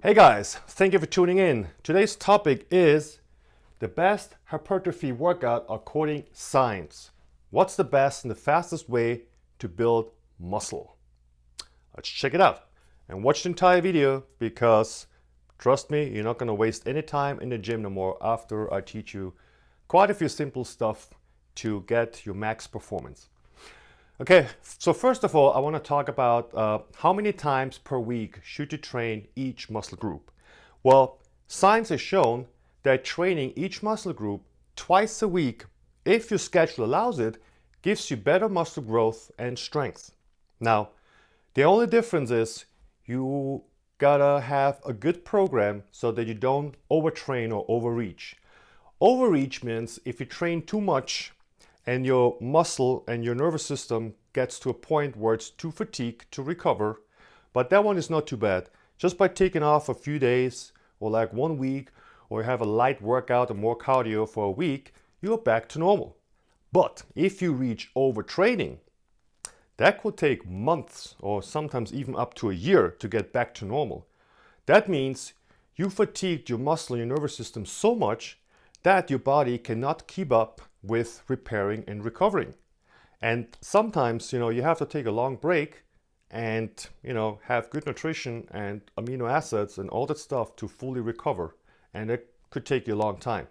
Hey guys, thank you for tuning in. Today's topic is the best hypertrophy workout according to science. What's the best and the fastest way to build muscle? Let's check it out and watch the entire video because trust me, you're not going to waste any time in the gym no more after I teach you quite a few simple stuff to get your max performance. Okay, so first of all, I want to talk about how many times per week should you train each muscle group. Well, science has shown that training each muscle group twice a week, if your schedule allows it, gives you better muscle growth and strength. Now, the only difference is you gotta have a good program so that you don't overtrain or overreach. Overreach means if you train too much and your muscle and your nervous system gets to a point where it's too fatigued to recover, but that one is not too bad. Just by taking off a few days or like 1 week, or have a light workout and more cardio for a week, you're back to normal. But if you reach overtraining, that could take months or sometimes even up to a year to get back to normal. That means you fatigued your muscle and your nervous system so much that your body cannot keep up with repairing and recovering. And sometimes, you have to take a long break and, have good nutrition and amino acids and all that stuff to fully recover. And it could take you a long time.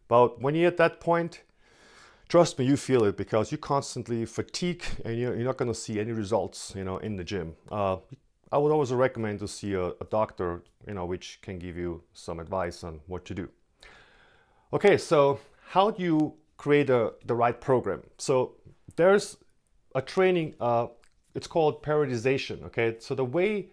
But when you're at that point, trust me, you feel it because you constantly fatigue and you're not going to see any results, in the gym. I would always recommend to see a doctor, which can give you some advice on what to do. Okay, so how do you create the right program? So there's a training, it's called periodization, okay? So the way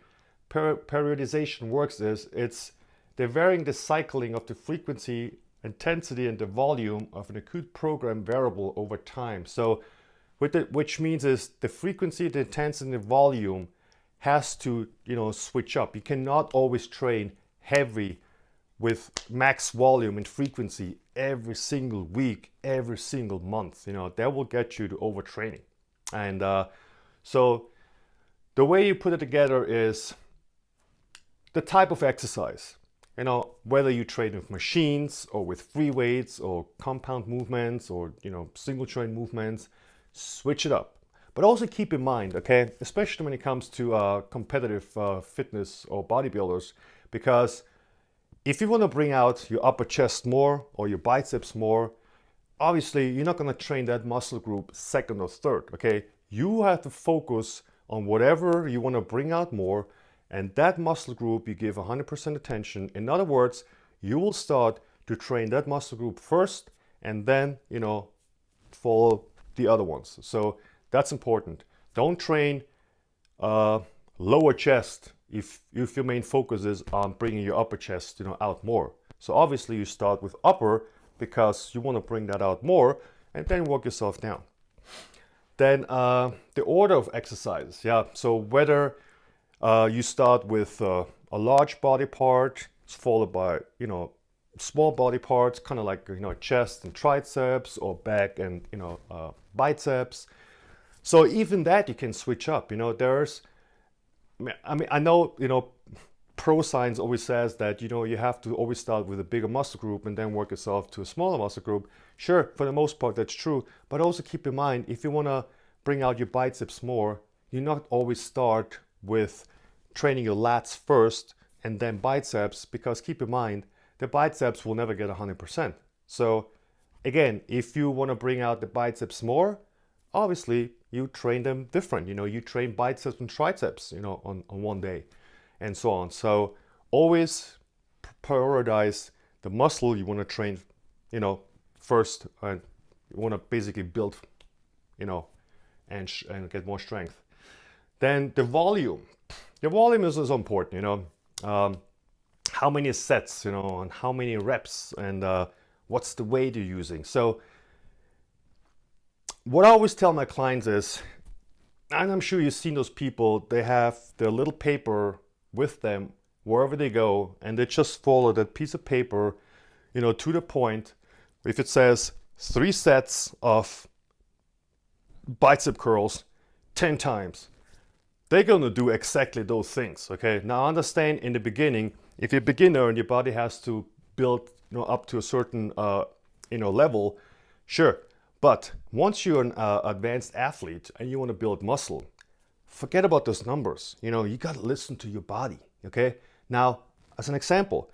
periodization works is they're varying the cycling of the frequency, intensity, and the volume of an acute program variable over time. So which means is the frequency, the intensity, and the volume has to, switch up. You cannot always train heavy with max volume and frequency every single week, every single month. That will get you to overtraining. And so the way you put it together is the type of exercise. Whether you train with machines or with free weights or compound movements or, single joint movements, switch it up. But also keep in mind, okay, especially when it comes to competitive fitness or bodybuilders, because if you want to bring out your upper chest more or your biceps more, obviously you're not going to train that muscle group second or third, okay? You have to focus on whatever you want to bring out more, and that muscle group you give 100% attention. In other words, you will start to train that muscle group first and then, follow the other ones. So that's important. Don't train lower chest if your main focus is on bringing your upper chest out more. So obviously you start with upper because you want to bring that out more and then work yourself down. Then the order of exercises, yeah. So whether you start with a large body part followed by small body parts, kind of like chest and triceps, or back and biceps. So even that you can switch up. I know, pro science always says that, you have to always start with a bigger muscle group and then work yourself to a smaller muscle group. Sure, for the most part, that's true. But also keep in mind, if you want to bring out your biceps more, you not always start with training your lats first and then biceps, because keep in mind, the biceps will never get 100%. So again, if you want to bring out the biceps more, obviously you train them different. You train biceps and triceps, on one day and so on. So always prioritize the muscle you want to train, first, and you want to basically build, and get more strength. Then the volume. The volume is important, how many sets, and how many reps, and what's the weight you're using. So what I always tell my clients is, and I'm sure you've seen those people, they have their little paper with them wherever they go, and they just follow that piece of paper, to the point. If it says 3 sets of bicep curls 10 times, they're going to do exactly those things. Okay, now understand, in the beginning, if you're a beginner and your body has to build, up to a certain level, sure. But once you're an advanced athlete and you want to build muscle, forget about those numbers. You got to listen to your body. Okay, now as an example,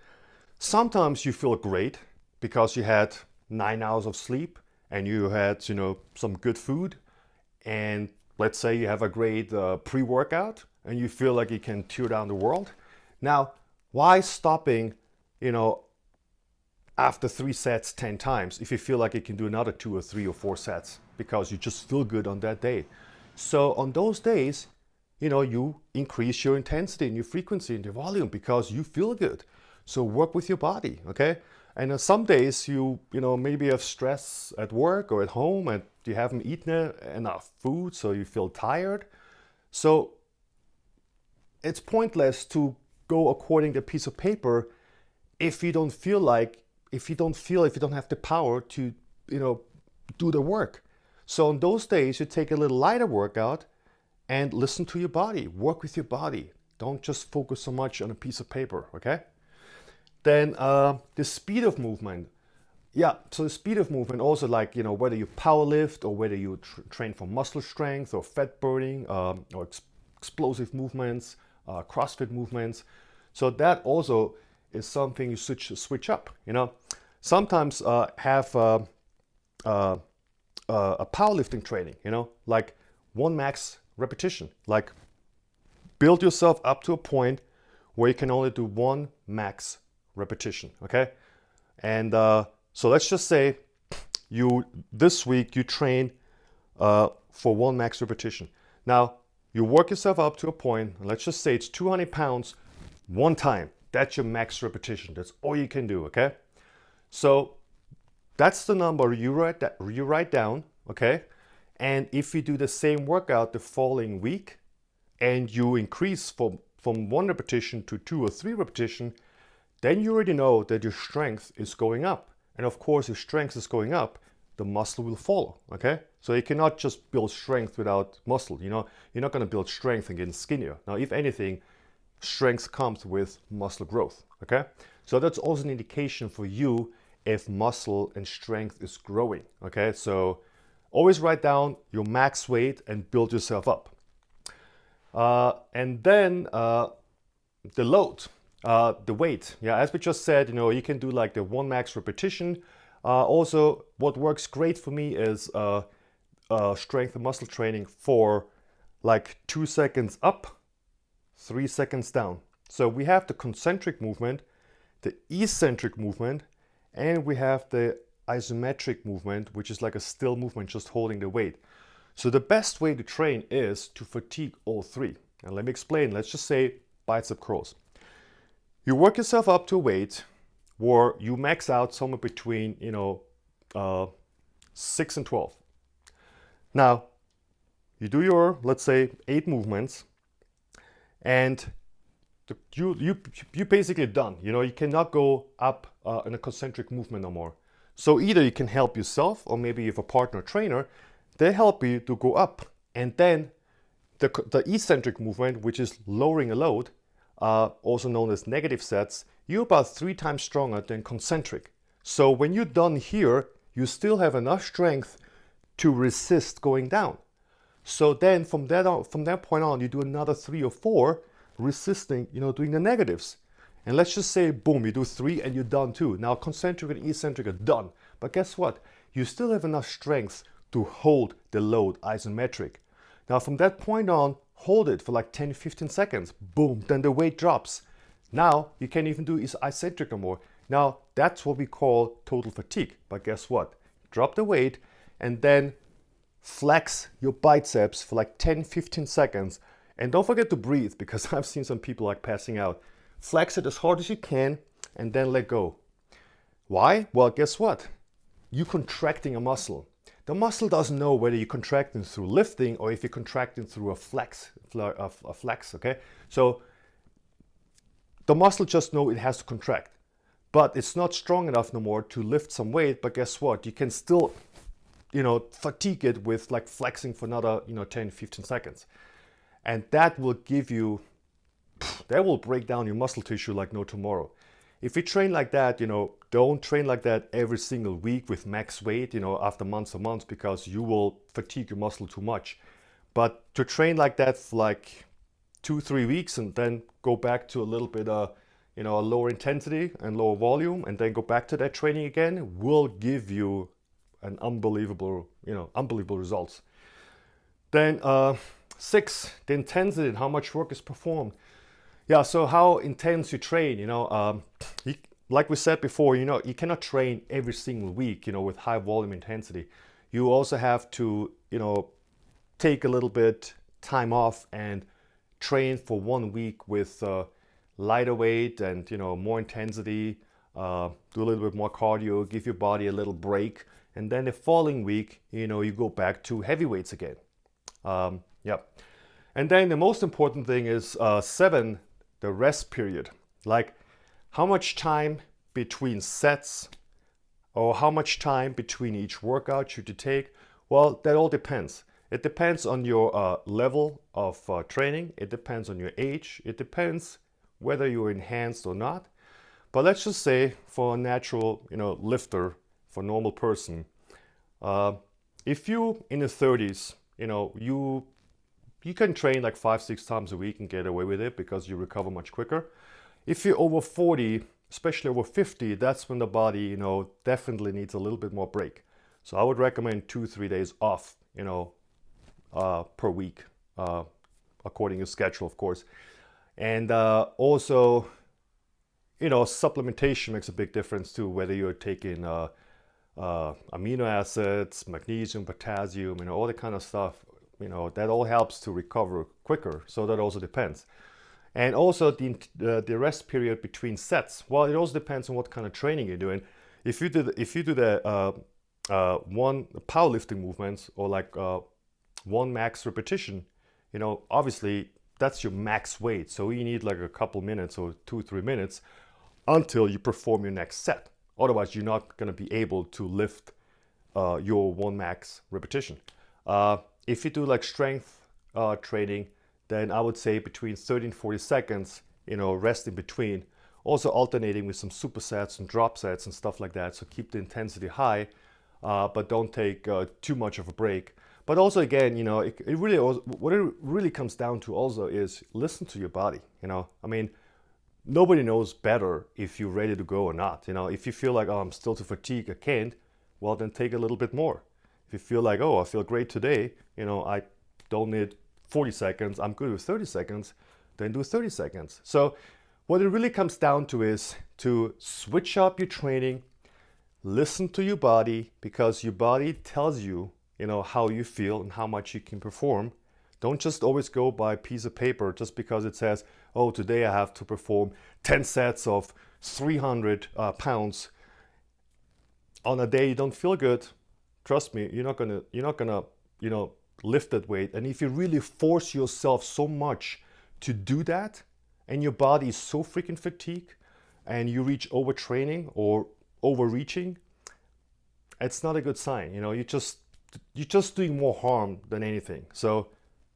sometimes you feel great because you had 9 hours of sleep and you had some good food, and let's say you have a great pre-workout and you feel like you can tear down the world. Now, why stopping, after 3 sets 10 times if you feel like you can do another 2 or 3 or 4 sets because you just feel good on that day? So on those days, you increase your intensity and your frequency and your volume because you feel good. So work with your body, okay? And on some days maybe have stress at work or at home and you haven't eaten enough food, so you feel tired. So it's pointless to go according to a piece of paper if you don't have the power to, do the work. So on those days, you take a little lighter workout and listen to your body, work with your body. Don't just focus so much on a piece of paper, okay? Then the speed of movement. Yeah, so the speed of movement also, like, whether you power lift or whether you train for muscle strength or fat burning or explosive movements, CrossFit movements. So that also is something you switch up, Sometimes have a powerlifting training, like 1 max repetition. Like build yourself up to a point where you can only do 1 max repetition, okay? And so let's just say this week you train for 1 max repetition. Now you work yourself up to a point, and let's just say it's 200 pounds 1 time. That's your max repetition. That's all you can do, okay? So that's the number you write down, okay? And if you do the same workout the following week and you increase from 1 repetition to 2 or 3 repetition, then you already know that your strength is going up. And of course, if strength is going up, the muscle will follow, okay? So you cannot just build strength without muscle, You're not going to build strength and get skinnier. Now, if anything, strength comes with muscle growth, okay? So that's also an indication for you if muscle and strength is growing, okay? So always write down your max weight and build yourself up. And then the load, the weight. Yeah, as we just said, you can do like the 1 max repetition. Also, what works great for me is strength and muscle training for like 2 seconds up, 3 seconds down. So we have the concentric movement, the eccentric movement, and we have the isometric movement, which is like a still movement, just holding the weight. So the best way to train is to fatigue all 3. And let me explain. Let's just say bicep curls. You work yourself up to a weight where you max out somewhere between 6 and 12. Now you do your, let's say, 8 movements, and you basically done. You cannot go up in a concentric movement no more. So either you can help yourself, or maybe you have a partner trainer, they help you to go up. And then the eccentric movement, which is lowering a load, also known as negative sets, you're about 3 times stronger than concentric. So when you're done here, you still have enough strength to resist going down. So then from that point on, you do another 3 or 4 resisting, doing the negatives. And let's just say, boom, you do 3 and you're done too. Now concentric and eccentric are done. But guess what? You still have enough strength to hold the load isometric. Now from that point on, hold it for like 10-15 seconds. Boom, then the weight drops. Now you can't even do eccentric no more. Now that's what we call total fatigue. But guess what? Drop the weight and then flex your biceps for like 10-15 seconds. And don't forget to breathe, because I've seen some people like passing out. Flex it as hard as you can and then let go. Why? Well, guess what? You're contracting a muscle. The muscle doesn't know whether you're contracting through lifting or if you're contracting through a flex, okay? So the muscle just knows it has to contract, but it's not strong enough no more to lift some weight. But guess what? You can still, fatigue it with like flexing for another, 10-15 seconds. And that will give you, that will break down your muscle tissue like no tomorrow. If you train like that, don't train like that every single week with max weight, after months and months, because you will fatigue your muscle too much. But to train like that for like 2-3 weeks and then go back to a little bit a lower intensity and lower volume, and then go back to that training again, will give you an unbelievable results. Then 6, the intensity and how much work is performed. Yeah, so how intense you train, like we said before, you cannot train every single week, with high volume intensity. You also have to, take a little bit time off and train for 1 week with lighter weight and, more intensity, do a little bit more cardio, give your body a little break. And then the following week, you go back to heavy weights again. Yeah. And then the most important thing is 7, the rest period. Like how much time between sets or how much time between each workout should you take? Well, that all depends. It depends on your level of training. It depends on your age. It depends whether you're enhanced or not. But let's just say for a natural, lifter, for a normal person, if you in the 30s, you can train like 5-6 times a week and get away with it because you recover much quicker. If you're over 40, especially over 50, that's when the body, definitely needs a little bit more break. So I would recommend 2-3 days off, per week, according to schedule, of course. And also, supplementation makes a big difference too, whether you're taking amino acids, magnesium, potassium, all that kind of stuff. That all helps to recover quicker. So that also depends. And also the rest period between sets. Well, it also depends on what kind of training you're doing. If you do the one powerlifting movements or like one max repetition, obviously that's your max weight. So you need like a couple minutes or 2-3 minutes until you perform your next set. Otherwise, you're not going to be able to lift your one max repetition. If you do like strength training, then I would say between 30 and 40 seconds, rest in between. Also alternating with some supersets and drop sets and stuff like that. So keep the intensity high, but don't take too much of a break. But also again, what it really comes down to also is listen to your body. Nobody knows better if you're ready to go or not. If you feel like, oh, I'm still too fatigued, I can't, well, then take a little bit more. If you feel like, oh, I feel great today, I don't need 40 seconds, I'm good with 30 seconds, then do 30 seconds. So what it really comes down to is to switch up your training, listen to your body, because your body tells you, how you feel and how much you can perform. Don't just always go by a piece of paper just because it says, oh, today I have to perform 10 sets of 300 pounds. On a day you don't feel good, trust me, you're not gonna lift that weight. And if you really force yourself so much to do that, and your body is so freaking fatigued, and you reach overtraining or overreaching, it's not a good sign. You're just doing more harm than anything. So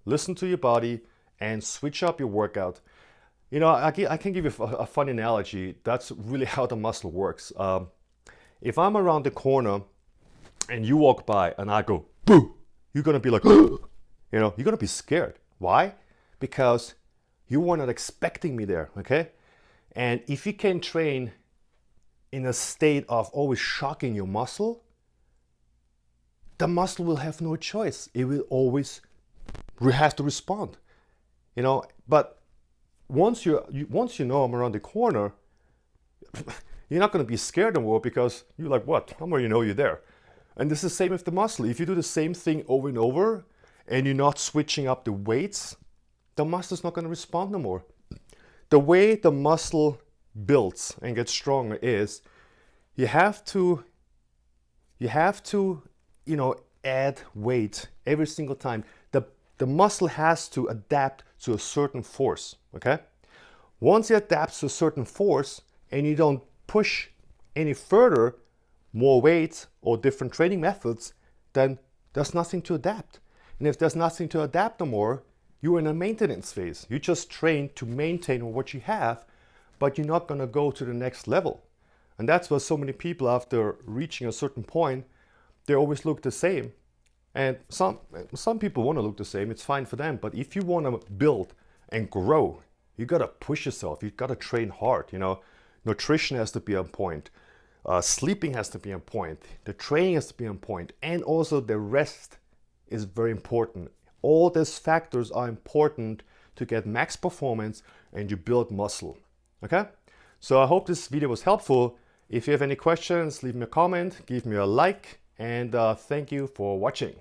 listen to your body and switch up your workout. I can give you a fun analogy. That's really how the muscle works. If I'm around the corner and you walk by and I go, boo, you're going to be like, you're going to be scared. Why? Because you were not expecting me there, okay? And if you can train in a state of always shocking your muscle, the muscle will have no choice. It will always have to respond, But once you know I'm around the corner, you're not going to be scared anymore because you're like, what? How more you're there? And this is the same with the muscle. If you do the same thing over and over and you're not switching up the weights, the muscle's not going to respond no more. The way the muscle builds and gets stronger is you have to add weight every single time. The muscle has to adapt to a certain force, okay? Once it adapts to a certain force and you don't push any further, more weight or different training methods, then there's nothing to adapt. And if there's nothing to adapt no more, You're in a maintenance phase. You just train to maintain what you have, but you're not going to go to the next level. And that's why so many people, after reaching a certain point, they always look the same. And some people want to look the same. It's fine for them. But if you want to build and grow, you got to push yourself. You got to train hard. You know, nutrition has to be on point. Sleeping has to be on point. The training has to be on point. And also the rest is very important. All these factors are important to get max performance and you build muscle. Okay? So I hope this video was helpful. If you have any questions, leave me a comment, give me a like, and thank you for watching.